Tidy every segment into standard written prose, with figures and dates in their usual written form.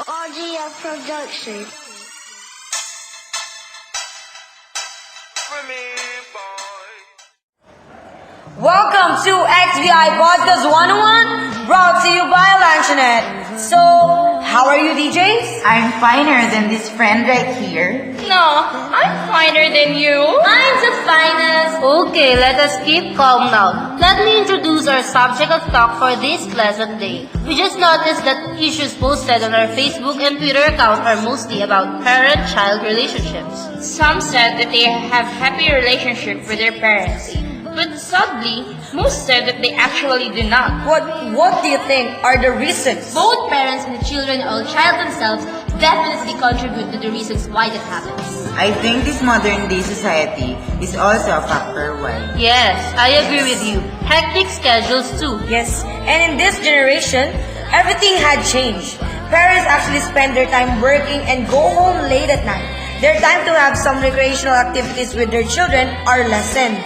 RGF Production. Welcome to XVI Podcast 101, brought to you by Lanchonet. So, how are you, DJs? I'm finer than this friend right here. No, I'm finer than you. I'm the finest. Okay, let us keep calm now. Let me introduce our subject of talk for this pleasant day. We just noticed that issues posted on our Facebook and Twitter account are mostly about parent-child relationships. Some said that they have happy relationship with their parents. But sadly, most said that they actually do not. What do you think are the reasons? Both parents and the children or child themselves definitely contribute to the reasons why that happens. I think this modern day society is also a factor why. Yes, I agree with you. Hectic schedules too. Yes, and in this generation, everything had changed. Parents actually spend their time working and go home late at night. Their time to have some recreational activities with their children are lessened.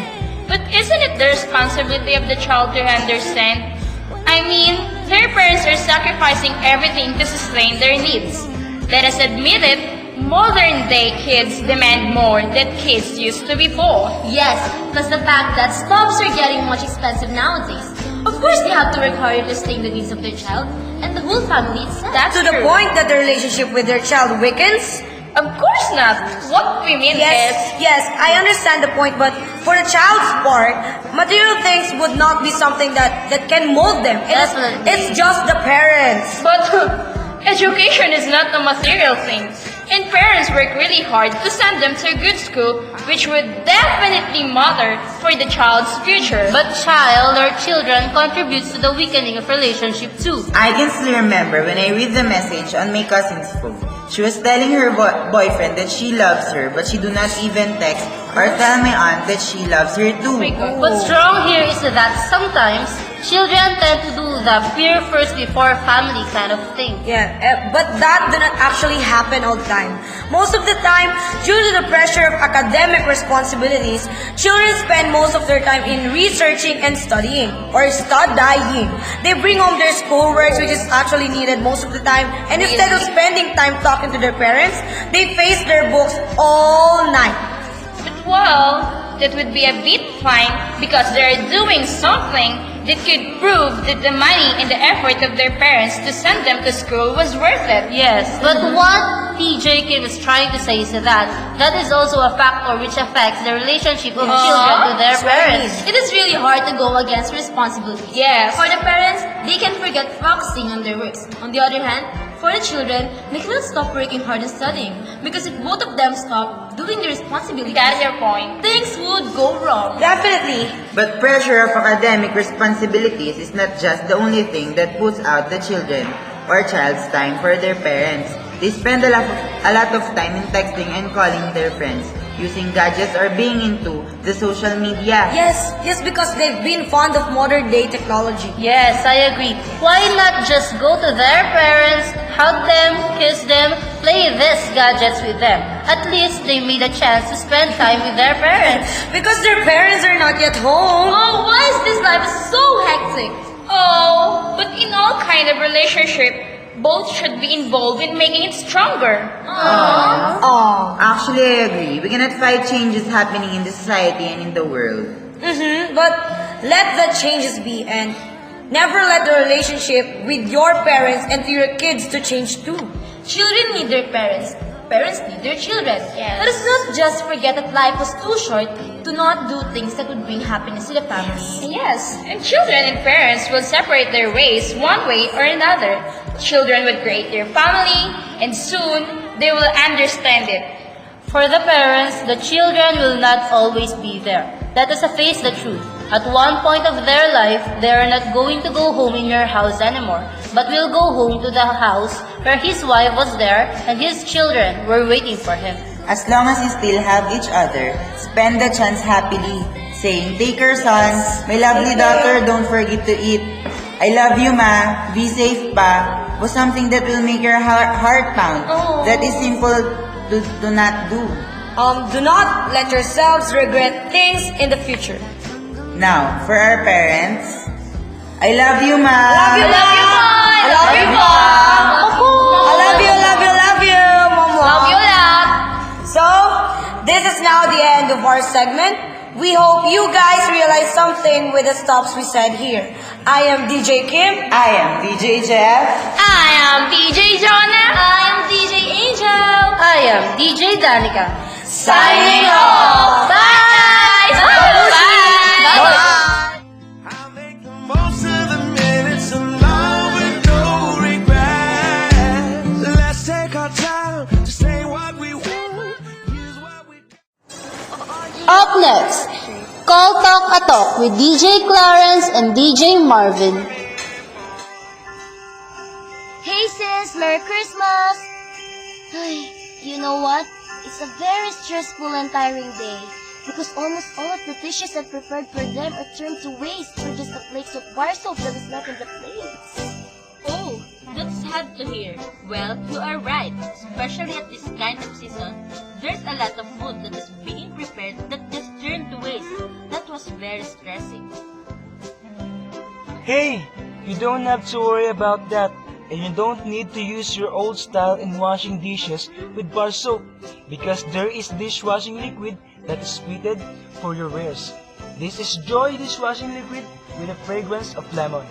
But isn't it the responsibility of the child to understand? I mean, their parents are sacrificing everything to sustain their needs. Let us admit it, modern day kids demand more than kids used to before. Yes, plus the fact that stuffs are getting much expensive nowadays. Of course, they have to work harder to sustain the needs of their child and the whole family itself. That's To the true. point that the relationship with their child weakens? Of course not. What we mean is... Yes, I understand the point, but for the child's part, material things would not be something that can mold them. Definitely. It's just the parents. But education is not a material thing. And parents work really hard to send them to a good school, which would definitely matter for the child's future. But child or children contributes to the weakening of relationship too. I can still remember when I read the message on my cousin's phone. She was telling her boyfriend that she loves her, but she do not even text or tell my aunt that she loves her too. What's wrong here is that sometimes children tend to do the peer first before family kind of thing. But that do not actually happen all the time. Most of the time, due to the pressure of academic responsibilities, children spend most of their time in researching and studying, or studying. They bring home their schoolwork, which is actually needed most of the time, and instead of spending time talking to their parents, they face their books all night. But well, that would be a bit fine because they're doing something that could prove that the money and the effort of their parents to send them to school was worth it. Yes, but what TJ Kim is trying to say is that is also a factor which affects the relationship of children to their parents. It is really hard to go against responsibilities. Yes. For the parents, they can forget focusing on their works. On the other hand, for the children, they cannot stop working hard and studying because if both of them stop doing their responsibilities, That's your point. things would go wrong. Definitely. But pressure of academic responsibilities is not just the only thing that puts out the children or child's time for their parents. They spend a lot of time in texting and calling their friends, using gadgets or being into the social media. Yes, because they've been fond of modern day technology. Yes, I agree. Why not just go to their parents, hug them, kiss them, play these gadgets with them? At least they made a chance to spend time with their parents. Because their parents are not yet home. Oh, why is this life so hectic? Oh, but in all kind of relationship, both should be involved in making it stronger. Aww. Actually, I agree. We cannot fight changes happening in the society and in the world. But let the changes be and never let the relationship with your parents and to your kids to change too. Children need their parents. Parents need their children. Yes. Let us not just forget that life was too short to not do things that would bring happiness to the family. Yes, and children and parents will separate their ways one way or another. Children will create their family, and soon they will understand it. For the parents, the children will not always be there. Let us face the truth. At one point of their life, they are not going to go home in your house anymore, but will go home to the house where his wife was there and his children were waiting for him. As long as you still have each other, spend the chance happily, saying, "Take care, son. My lovely daughter, don't forget to eat. I love you, ma. Be safe, pa." Was something that will make your heart pound. That is simple to not do. Do not let yourselves regret things in the future. Now, for our parents, I love you, ma. I love you, Ma. I love you, Ma. I love you. segment. We hope you guys realize something with the stops we said here. I am DJ Kim. I am DJ Jeff. I am DJ Jonah. I am DJ Angel. I am DJ Danica. Signing off. Bye! Bye! I'll make the most of the minutes alone with no regrets. Let's take our time to say what we want. Use what we Up next, Call Talk a Talk with DJ Clarence and DJ Marvin. Hey sis, Merry Christmas! Ay, you know what? It's a very stressful and tiring day because almost all of the dishes I've prepared for them are turned to waste for just a flakes of bar soap that is left in the plates. Oh, that's sad to hear. Well, you are right. Especially at this kind of season, there's a lot of food that is being prepared that just turned to waste. That was very stressing. Hey, you don't have to worry about that. And you don't need to use your old style in washing dishes with bar soap because there is dishwashing liquid that is sweetened for your wares. This is Joy dishwashing liquid with a fragrance of lemon.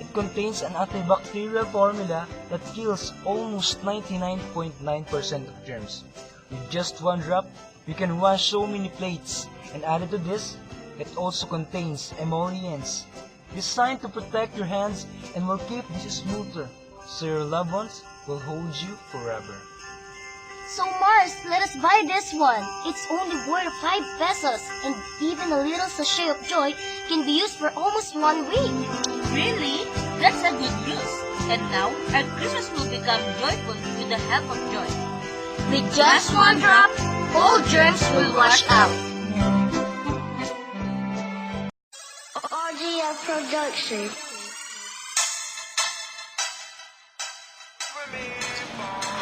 It contains an antibacterial formula that kills almost 99.9% of germs. With just one drop, you can wash so many plates. And added to this, it also contains emollients designed to protect your hands and will keep this smoother, so your loved ones will hold you forever. So Mars, let us buy this one. It's only worth 5 pesos and even a little sachet of Joy can be used for almost 1 week. Really? That's a good news. And now, our Christmas will become joyful with the help of Joy. With just one drop, all germs will wash out. RGF Production.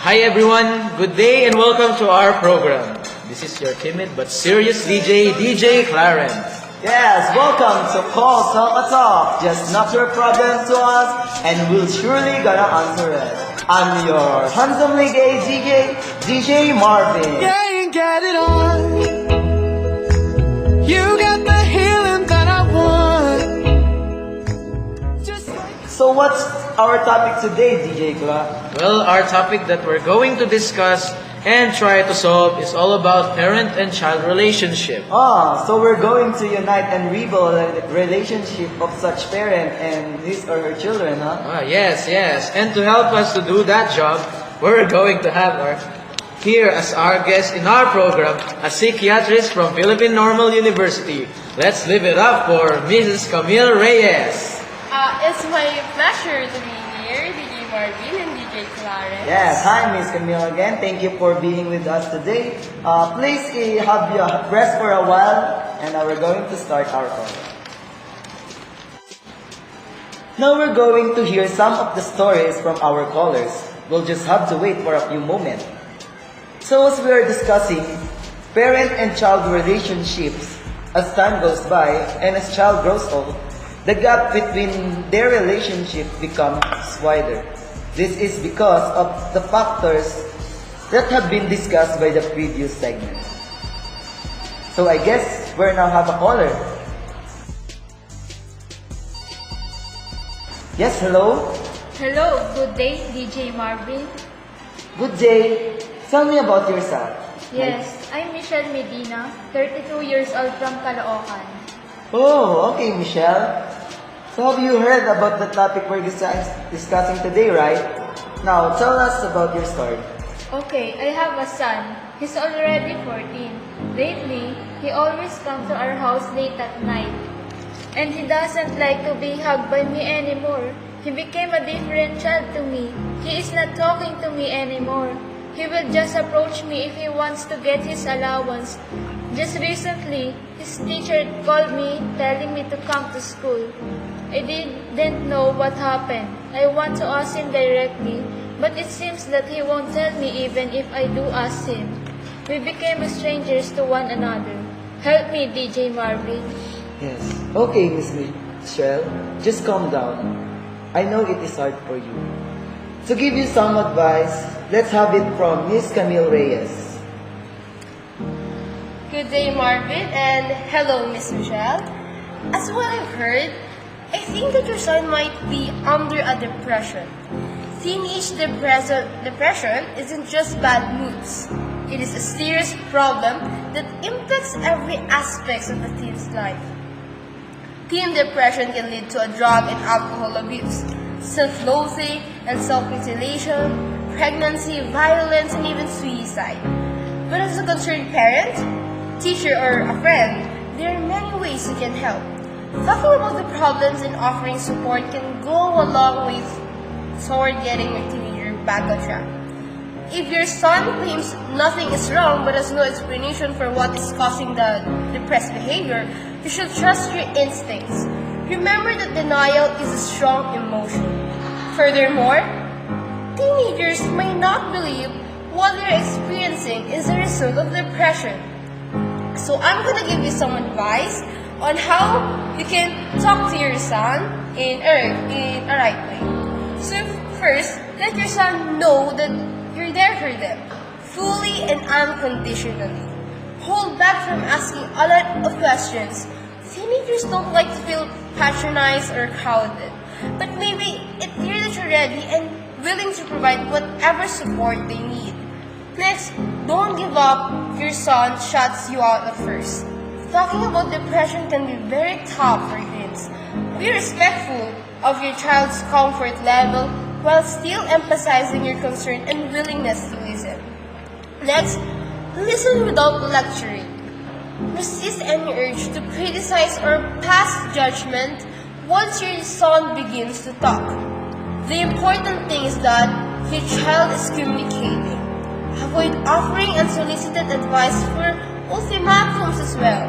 Hi everyone, good day and welcome to our program. This is your timid but serious DJ Clarence. Yes, welcome to Call Talk a Talk. Just knock your problems to us and we'll surely gonna answer it. I'm your handsomely gay DJ Marvin. Yeah, you get it on. You got the healing that I want. Just like So what's our topic today, DJ Cla? Well, our topic that we're going to discuss and try to solve is all about parent and child relationship. So we're going to unite and rebuild the relationship of such parent and his or her children, huh? Yes. And to help us to do that job, we're going to have here as our guest in our program, a psychiatrist from Philippine Normal University. Let's live it up for Mrs. Camille Reyes. It's my pleasure to be here, DJ Marvin and DJ Clarence. Yes, hi Miss Camille again. Thank you for being with us today. Please have your rest for a while and we're going to start our call. Now we're going to hear some of the stories from our callers. We'll just have to wait for a few moments. So as we are discussing parent and child relationships, as time goes by and as child grows old, the gap between their relationship becomes wider. This is because of the factors that have been discussed by the previous segment. So I guess we now have a caller. Yes, hello? Hello, good day, DJ Marvin. Good day. Tell me about yourself. Yes, I'm Michelle Medina, 32 years old from Caloocan. Oh, okay, Michelle. So have you heard about the topic we're discussing today, right? Now, tell us about your story. Okay, I have a son. He's already 14. Lately, he always comes to our house late at night. And he doesn't like to be hugged by me anymore. He became a different child to me. He is not talking to me anymore. He will just approach me if he wants to get his allowance. Just recently, his teacher called me telling me to come to school. I didn't know what happened. I want to ask him directly, but it seems that he won't tell me even if I do ask him. We became strangers to one another. Help me, DJ Marvin. Yes. Okay, Miss Michelle. Just calm down. I know it is hard for you. To give you some advice, let's have it from Miss Camille Reyes. Good day, Marvin, and hello, Miss Michelle. As what I've heard, I think that your son might be under a depression. Teenage depression isn't just bad moods. It is a serious problem that impacts every aspect of a teen's life. Teen depression can lead to a drug and alcohol abuse, self-loathing and self-mutilation, pregnancy, violence, and even suicide. But as a concerned parent, teacher, or a friend, there are many ways you can help. Talking about the problems and offering support can go a long way toward getting your teenager back on track. If your son claims nothing is wrong but has no explanation for what is causing the depressed behavior, you should trust your instincts. Remember that denial is a strong emotion. Furthermore, teenagers may not believe what they're experiencing is a result of depression. So I'm gonna give you some advice on how you can talk to your son in a right way. So first, let your son know that you're there for them, fully and unconditionally. Hold back from asking a lot of questions. Teenagers don't like to feel patronized or crowded, but maybe it's clear that you're ready and willing to provide whatever support they need. Next, don't give up if your son shuts you out at first. Talking about depression can be very tough for teens. Be respectful of your child's comfort level while still emphasizing your concern and willingness to listen. Next, listen without lecturing. Resist any urge to criticize or pass judgment once your son begins to talk. The important thing is that your child is communicating. Avoid offering unsolicited advice for ultimatums as well.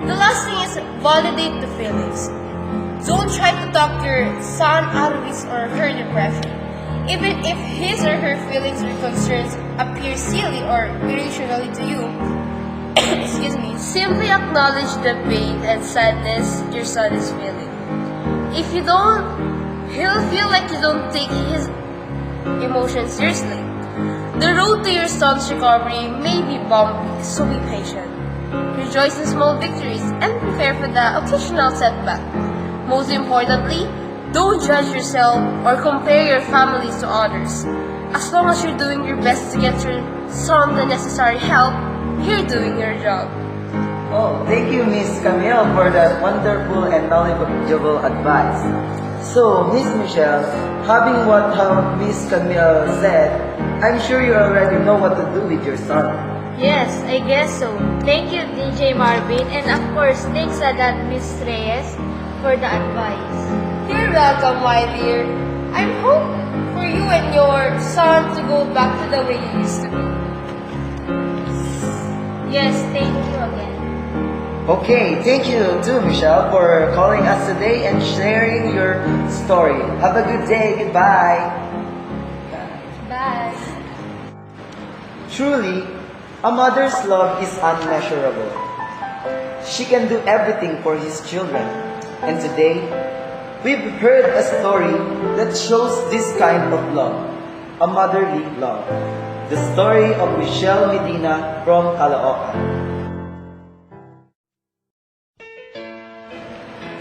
The last thing is validate the feelings. Don't try to talk your son out of his or her depression. Even if his or her feelings or concerns appear silly or irrationally to you, simply acknowledge the pain and sadness your son is feeling. If you don't, he'll feel like you don't take his emotions seriously. The road to your son's recovery may be bumpy, so be patient. Rejoice in small victories and prepare for the occasional setback. Most importantly, don't judge yourself or compare your families to others. As long as you're doing your best to get your son the necessary help, you're doing your job. Oh, thank you, Miss Camille, for that wonderful and knowledgeable advice. So, Miss Michelle, having what Miss Camille said, I'm sure you already know what to do with your son. Yes, I guess so. Thank you, DJ Marvin, and of course, thanks a lot, Miss Reyes, for the advice. You're welcome, my dear. I hope for you and your son to go back to the way you used to be. Yes, thank you again. Okay, thank you too, Michelle, for calling us today and sharing your story. Have a good day. Goodbye. Bye. Truly, a mother's love is unmeasurable. She can do everything for his children. And today, we've heard a story that shows this kind of love, a motherly love. The story of Michelle Medina from Caloocan.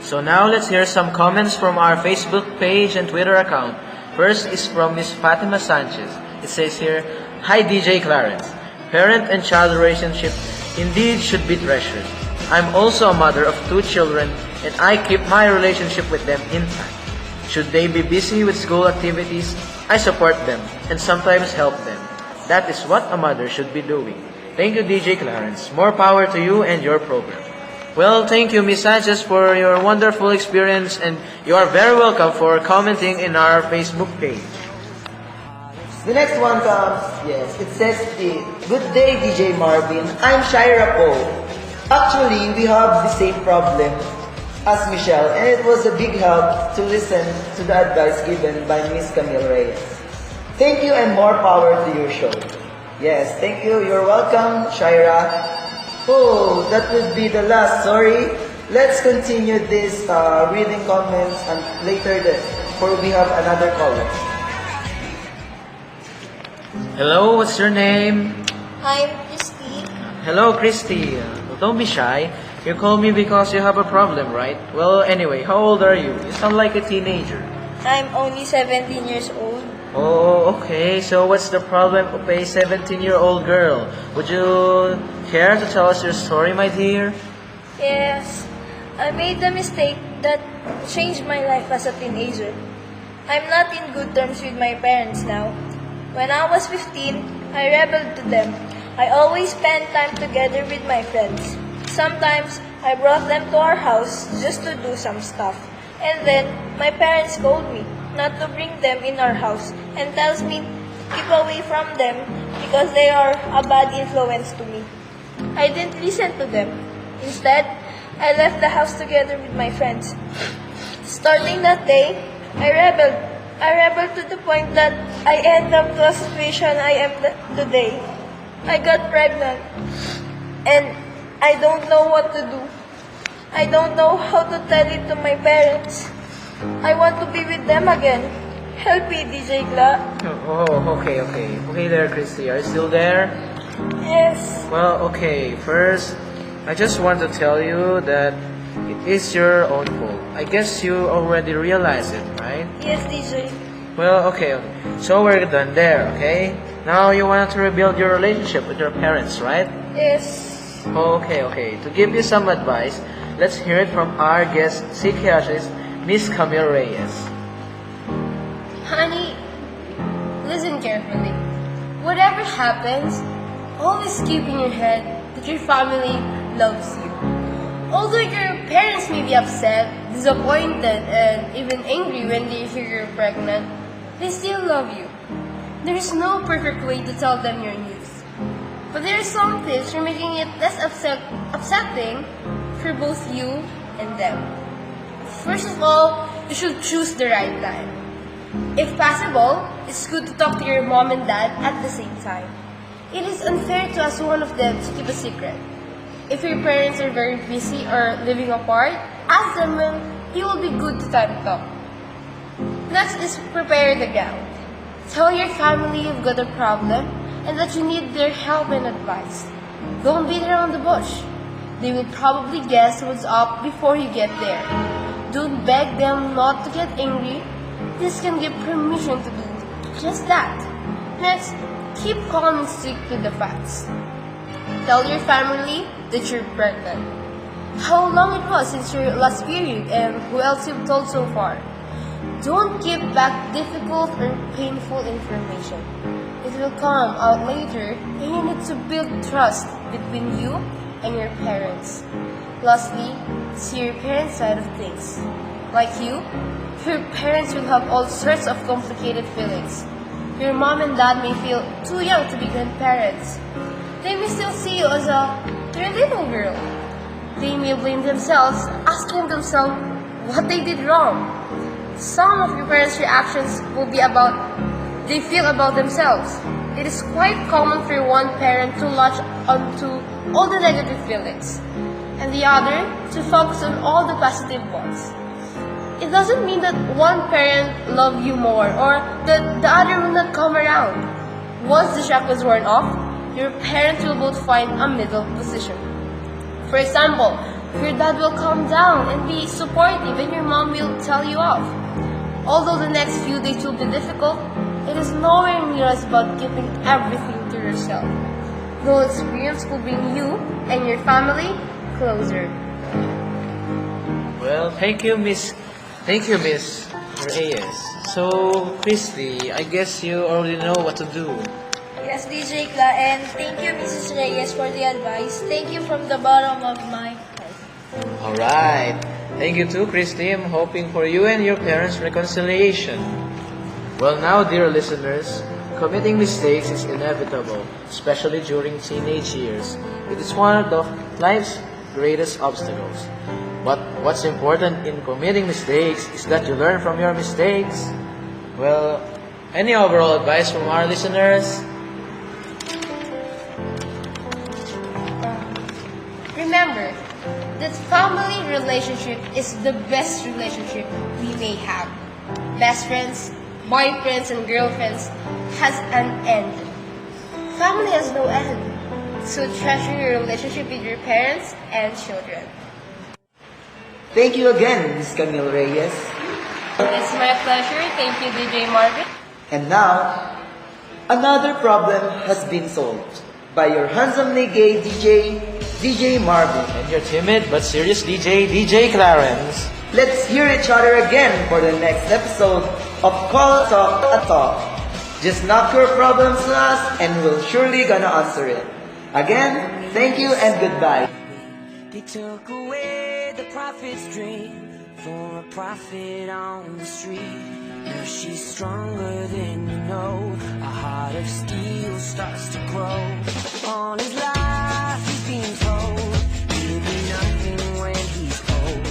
So now let's hear some comments from our Facebook page and Twitter account. First is from Miss Fatima Sanchez. It says here, "Hi DJ Clarence. Parent and child relationship indeed should be treasured. I'm also a mother of 2 children and I keep my relationship with them intact. Should they be busy with school activities, I support them and sometimes help them. That is what a mother should be doing. Thank you, DJ Clarence. More power to you and your program." Well, thank you, Miss Sanchez, for your wonderful experience, and you are very welcome for commenting in our Facebook page. The next one comes, yes, it says, "Good day, DJ Marvin. I'm Shira Poe. Actually, we have the same problem as Michelle, and it was a big help to listen to the advice given by Miss Camille Reyes. Thank you and more power to your show." Yes, thank you. You're welcome, Shira. Oh, that would be the last. Sorry. Let's continue this reading comments and later before we have another caller. Hello, what's your name? I'm Christine. Hello, Christy. Don't be shy. You call me because you have a problem, right? Well, anyway, how old are you? You sound like a teenager. I'm only 17 years old. Oh, okay. So what's the problem of a 17-year-old girl? Would you care to tell us your story, my dear? Yes, I made the mistake that changed my life as a teenager. I'm not in good terms with my parents now. When I was 15, I rebelled to them. I always spent time together with my friends. Sometimes I brought them to our house just to do some stuff. And then my parents scold me not to bring them in our house and tells me keep away from them because they are a bad influence to me. I didn't listen to them. Instead, I left the house together with my friends. Starting that day, I rebelled. I rebelled to the point that I ended up to a situation I am today. I got pregnant and I don't know what to do. I don't know how to tell it to my parents. I want to be with them again. Help me, DJ Gla. Oh, okay. Okay there, Christy. Are you still there? Yes. Well, okay. First, I just want to tell you that it is your own fault. I guess you already realize it, right? Yes, DJ. Well, okay. So we're done there, okay? Now you want to rebuild your relationship with your parents, right? Yes. Okay. To give you some advice, let's hear it from our guest psychiatrist, Miss Camille Reyes. Honey, listen carefully. Whatever happens, always keep in your head that your family loves you. Although your parents may be upset, disappointed, and even angry when they hear you're pregnant, they still love you. There is no perfect way to tell them your news. But there are some tips for making it less upsetting for both you and them. First of all, you should choose the right time. If possible, it's good to talk to your mom and dad at the same time. It is unfair to ask one of them to keep a secret. If your parents are very busy or living apart, ask them when it will be good time to talk. Next is prepare the ground. Tell your family you've got a problem and that you need their help and advice. Don't beat around the bush. They will probably guess what's up before you get there. Don't beg them not to get angry. This can give permission to do just that. Next, keep calm and stick to the facts. Tell your family that you're pregnant. How long it was since your last period and who else you've told so far. Don't give back difficult or painful information. It will come out later and you need to build trust between you and your parents. Lastly, see your parents' side of things. Like you, your parents will have all sorts of complicated feelings. Your mom and dad may feel too young to be grandparents. They may still see you as their little girl. They may blame themselves, asking themselves what they did wrong. Some of your parents' reactions will be about they feel about themselves. It is quite common for one parent to latch onto all the negative feelings, and the other to focus on all the positive ones. It doesn't mean that one parent loves you more or that the other will not come around. Once the shock is worn off, your parents will both find a middle position. For example, your dad will calm down and be supportive and your mom will tell you off. Although the next few days will be difficult, it is nowhere near as about keeping everything to yourself. The experience will bring you and your family closer. Well, thank you, Miss Reyes. So, Christy, I guess you already know what to do. Yes, DJ Kla, and thank you, Mrs. Reyes, for the advice. Thank you from the bottom of my heart. Alright. Thank you too, Christy. I'm hoping for you and your parents' reconciliation. Well, now, dear listeners, committing mistakes is inevitable, especially during teenage years. It is one of life's greatest obstacles. But what's important in committing mistakes is that you learn from your mistakes. Well, any overall advice from our listeners? Remember that family relationship is the best relationship we may have. Best friends, boyfriends and girlfriends has an end. Family has no end. So treasure your relationship with your parents and children. Thank you again, Miss Camille Reyes. It's my pleasure. Thank you, DJ Marvin. And now, another problem has been solved by your handsomely gay DJ, DJ Marvin. And your timid but serious DJ, DJ Clarence. Let's hear each other again for the next episode of Call Talk a Talk. Just knock your problems to us and we'll surely gonna answer it. Again, thank you and goodbye. They took away the prophet's dream for a prophet on the street. Now she's stronger than you know. A heart of steel starts to grow. All his life he's been told he'll be nothing when he's old.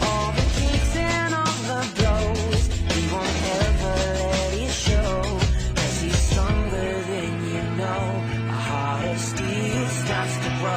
All the kicks and all the blows, he won't ever let it show. 'Cause he's stronger than you know. A heart of steel starts to grow.